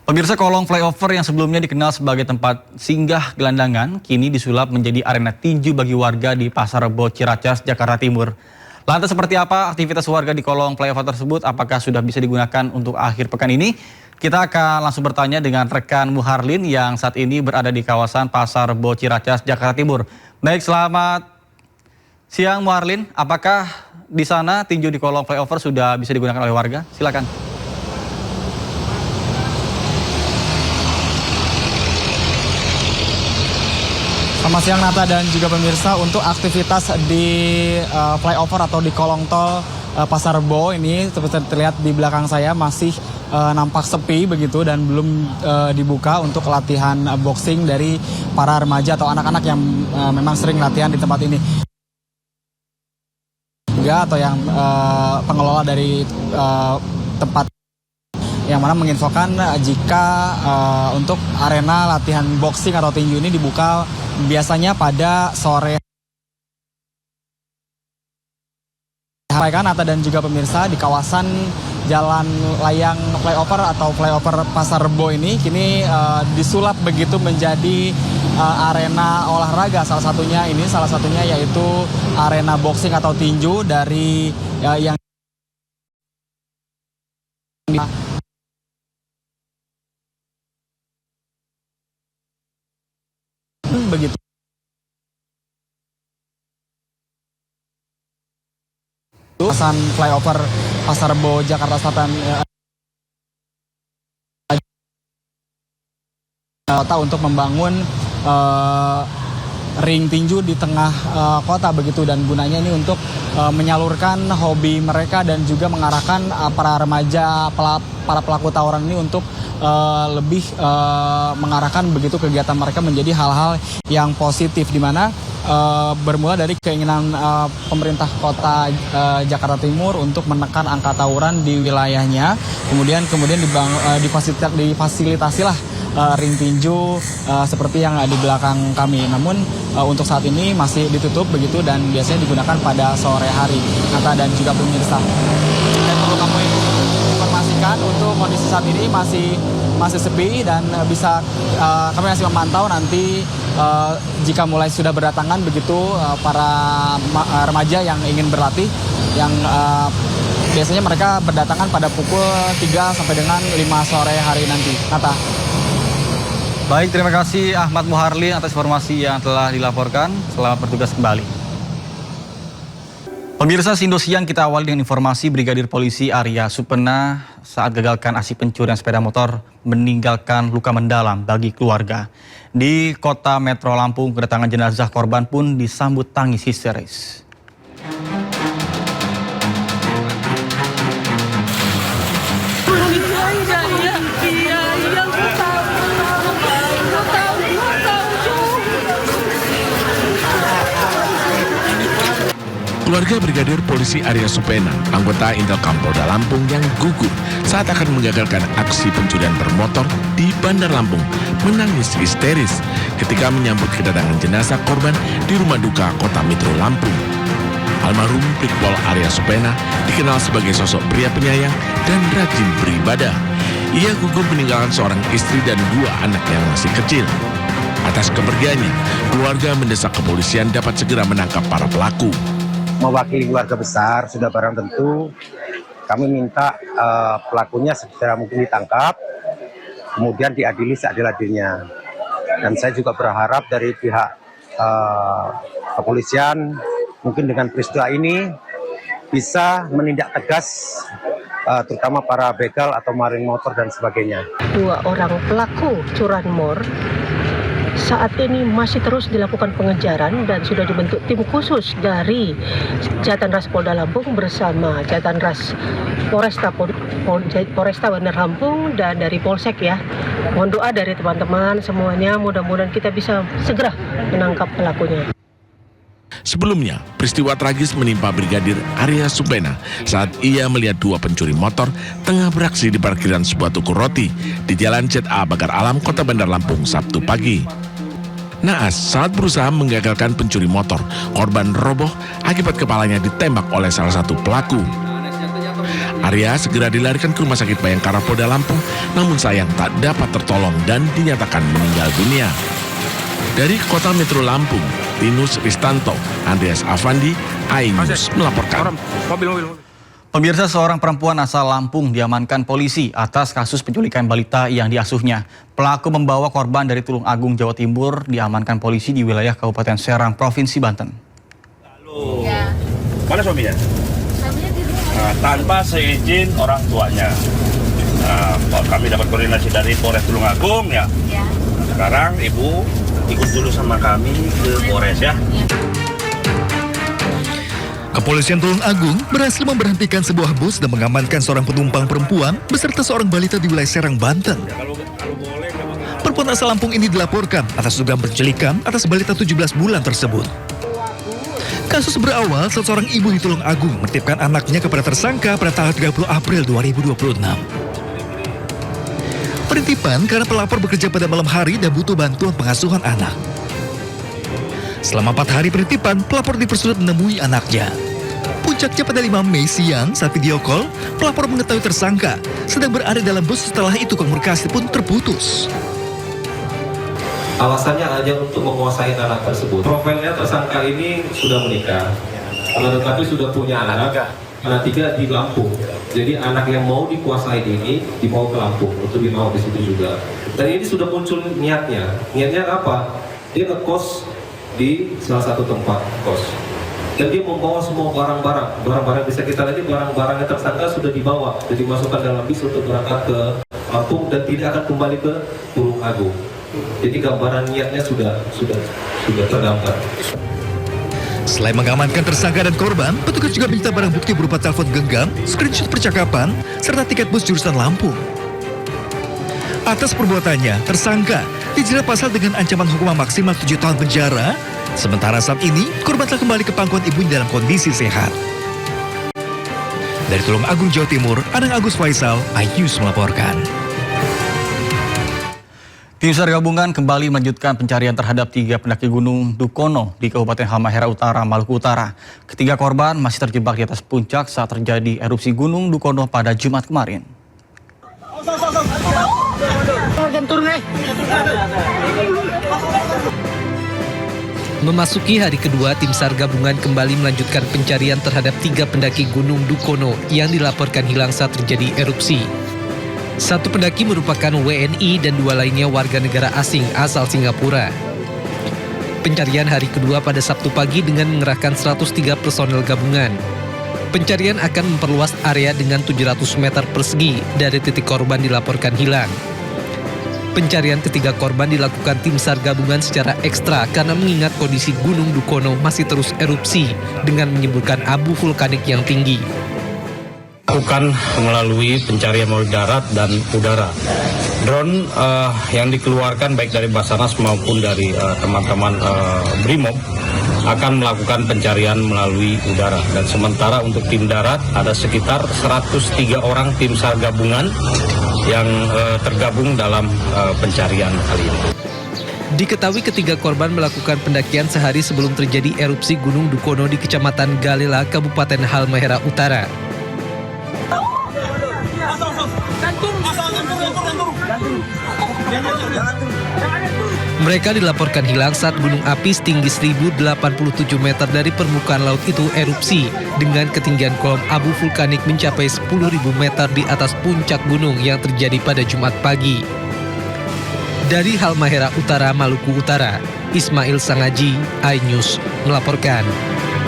Pemirsa, kolong flyover yang sebelumnya dikenal sebagai tempat singgah gelandangan kini disulap menjadi arena tinju bagi warga di Pasar Rebo Ciracas, Jakarta Timur. Lantas seperti apa aktivitas warga di kolong flyover tersebut? Apakah sudah bisa digunakan untuk akhir pekan ini? Kita akan langsung bertanya dengan rekan Muharlin yang saat ini berada di kawasan Pasar Rebo Ciracas, Jakarta Timur. Baik, selamat siang Muharlin. Apakah di sana tinju di kolong flyover sudah bisa digunakan oleh warga? Silakan. Selamat siang Nata dan juga pemirsa. Untuk aktivitas di flyover atau di kolong tol Pasar Rebo ini seperti terlihat di belakang saya masih nampak sepi begitu dan belum dibuka untuk latihan boxing dari para remaja atau anak-anak yang memang sering latihan di tempat ini. Juga atau yang pengelola dari tempat yang mana menginfokan jika untuk arena latihan boxing atau tinju ini dibuka biasanya pada sore. Sampaikan Nata dan juga pemirsa, di kawasan Jalan Layang Flyover atau Flyover Pasar Rebo ini kini disulap begitu menjadi arena olahraga. Salah satunya yaitu arena boxing atau tinju dari yang begitu. Kawasan flyover Pasar Rebo Jakarta Selatan untuk membangun ring tinju di tengah kota begitu, dan gunanya ini untuk menyalurkan hobi mereka dan juga mengarahkan para remaja, para pelaku tawuran ini untuk lebih mengarahkan begitu kegiatan mereka menjadi hal-hal yang positif, di mana bermula dari keinginan pemerintah kota Jakarta Timur untuk menekan angka tawuran di wilayahnya. Kemudian difasilitasilah ring tinju seperti yang di belakang kami. Namun untuk saat ini masih ditutup begitu dan biasanya digunakan pada sore hari. Nata dan juga pemirsa. Dan perlu kami informasikan untuk kondisi saat ini masih sepi dan bisa kami masih memantau nanti jika mulai sudah berdatangan begitu para remaja yang ingin berlatih yang biasanya mereka berdatangan pada pukul 3 sampai dengan 5 sore hari nanti. Nata. Baik, terima kasih Ahmad Muharlin atas informasi yang telah dilaporkan. Selamat bertugas kembali. Pemirsa, Sindo Siang kita awali dengan informasi Brigadir Polisi Arya Supena saat gagalkan aksi pencurian sepeda motor meninggalkan luka mendalam bagi keluarga. Di kota Metro Lampung, kedatangan jenazah korban pun disambut tangis histeris. Keluarga Brigadir Polisi Arya Supena, anggota Intel Polda Lampung yang gugur saat akan menggagalkan aksi pencurian bermotor di Bandar Lampung, menangis histeris ketika menyambut kedatangan jenazah korban di rumah duka kota Metro Lampung. Almarhum Brigpol Arya Supena dikenal sebagai sosok pria penyayang dan rajin beribadah. Ia gugur meninggalkan seorang istri dan 2 anak yang masih kecil. Atas kepergiannya, keluarga mendesak kepolisian dapat segera menangkap para pelaku. Mewakili keluarga besar, sudah barang tentu kami minta pelakunya segera mungkin ditangkap, kemudian diadili seadil-adilnya. Dan saya juga berharap dari pihak kepolisian mungkin dengan peristiwa ini bisa menindak tegas terutama para begal atau maling motor dan sebagainya. 2 orang pelaku curanmor saat ini masih terus dilakukan pengejaran dan sudah dibentuk tim khusus dari Jatanras Polda Lampung bersama Jatanras Polresta Bandar Lampung dan dari Polsek ya. Mohon doa dari teman-teman semuanya, mudah-mudahan kita bisa segera menangkap pelakunya. Sebelumnya, peristiwa tragis menimpa Brigadir Arya Supena saat ia melihat 2 pencuri motor tengah beraksi di parkiran sebuah toko roti di Jalan ZA Bagar Alam, Kota Bandar Lampung, Sabtu pagi. Naas saat berusaha menggagalkan pencuri motor, korban roboh akibat kepalanya ditembak oleh salah satu pelaku. Arya segera dilarikan ke Rumah Sakit Bayangkara Polda Lampung, namun sayang tak dapat tertolong dan dinyatakan meninggal dunia. Dari Kota Metro Lampung, Tinus Ristanto, Andreas Afandi, iNews melaporkan. Pemirsa, seorang perempuan asal Lampung diamankan polisi atas kasus penculikan balita yang diasuhnya. Pelaku membawa korban dari Tulung Agung, Jawa Timur, diamankan polisi di wilayah Kabupaten Serang, Provinsi Banten. Lalu, mana suaminya? Suaminya di rumah. Tanpa seizin orang tuanya. Kami dapat koordinasi dari Polres Tulung Agung ya. Sekarang ibu ikut dulu sama kami ke Polres ya. Kepolisian Tulung Agung berhasil memberhentikan sebuah bus dan mengamankan seorang penumpang perempuan beserta seorang balita di wilayah Serang, Banten. Perempuan asal Lampung ini dilaporkan atas dugaan penculikan atas balita 17 bulan tersebut. Kasus berawal saat seorang ibu di Tulung Agung menitipkan anaknya kepada tersangka pada tanggal 30 April 2026. Penitipan karena pelapor bekerja pada malam hari dan butuh bantuan pengasuhan anak. Selama 4 hari penitipan, pelapor dipersulit menemui anaknya. Puncaknya pada 5 Mei siang saat video call, pelapor mengetahui tersangka sedang berada dalam bus. Setelah itu komunikasi pun terputus. Alasannya hanya untuk menguasai anak tersebut. Profilnya tersangka ini sudah menikah, tetapi sudah punya anak 3 di Lampung. Jadi anak yang mau dikuasai ini dibawa ke Lampung untuk dibawa di situ juga. Dan ini sudah muncul niatnya. Niatnya apa? Dia ngekos di salah satu tempat kos. Dan dia membawa semua barang-barang bisa kita lihat, barang-barangnya tersangka sudah dibawa dan dimasukkan dalam bis untuk berangkat ke Lampung dan tidak akan kembali ke Tulung Agung. Jadi gambaran niatnya sudah tergambar. Selain mengamankan tersangka dan korban, petugas juga minta barang bukti berupa telepon genggam, screenshot percakapan, serta tiket bus jurusan Lampung. Atas perbuatannya, tersangka dijerat pasal dengan ancaman hukuman maksimal 7 tahun penjara. Sementara saat ini, korban telah kembali ke pangkuan ibunya dalam kondisi sehat. Dari Tulung Agung, Jawa Timur, Anang Agus Faisal, iNews melaporkan. Tim SAR gabungan kembali melanjutkan pencarian terhadap 3 pendaki Gunung Dukono di Kabupaten Halmahera Utara, Maluku Utara. Ketiga korban masih terjebak di atas puncak saat terjadi erupsi Gunung Dukono pada Jumat kemarin. Memasuki hari kedua, tim SAR gabungan kembali melanjutkan pencarian terhadap 3 pendaki Gunung Dukono yang dilaporkan hilang saat terjadi erupsi. 1 pendaki merupakan WNI dan 2 lainnya warga negara asing asal Singapura. Pencarian hari kedua pada Sabtu pagi dengan mengerahkan 103 personel gabungan. Pencarian akan memperluas area dengan 700 meter persegi dari titik korban dilaporkan hilang. Pencarian ketiga korban dilakukan tim SAR gabungan secara ekstra karena mengingat kondisi Gunung Dukono masih terus erupsi dengan menimbulkan abu vulkanik yang tinggi. Lakukan melalui pencarian melalui darat dan udara. Drone yang dikeluarkan baik dari Basarnas maupun dari teman-teman Brimob akan melakukan pencarian melalui udara. Dan sementara untuk tim darat ada sekitar 103 orang tim SAR gabungan yang tergabung dalam pencarian kali ini. Diketahui ketiga korban melakukan pendakian sehari sebelum terjadi erupsi Gunung Dukono di Kecamatan Galela, Kabupaten Halmahera Utara. Mereka dilaporkan hilang saat gunung api setinggi 1087 meter dari permukaan laut itu erupsi dengan ketinggian kolom abu vulkanik mencapai 10.000 meter di atas puncak gunung yang terjadi pada Jumat pagi. Dari Halmahera Utara, Maluku Utara, Ismail Sangaji, iNews melaporkan.